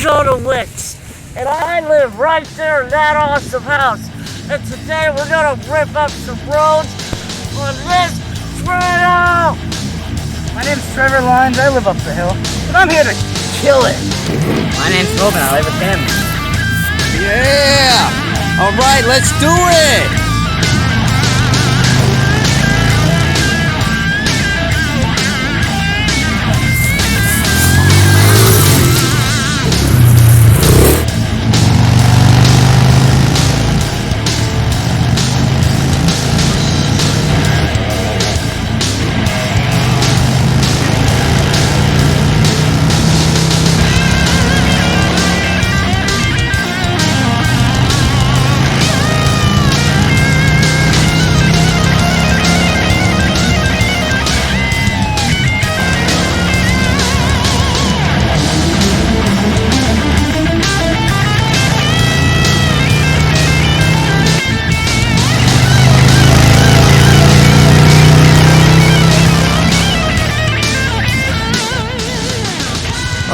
Jodowitz, and I live right there in that awesome house. And today we're gonna rip up some roads on this trail. My name's Trevor Lyons, I live up the hill, and I'm here to kill it. My name's Robin, I live with him. Yeah! Alright, let's do it!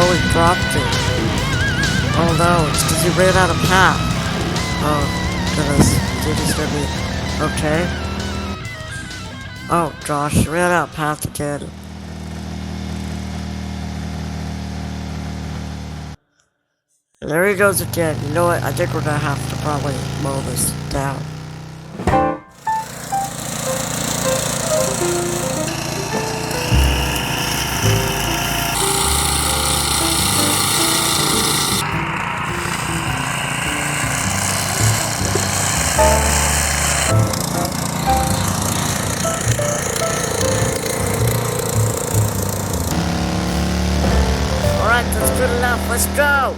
Oh, he dropped it. Oh no, it's because he ran out of path. Oh, goodness. Did he still be okay? Oh, Josh, you ran out of path again. And there he goes again. You know what? I think we're gonna have to probably mow this down. Alright, that's good enough. Let's go!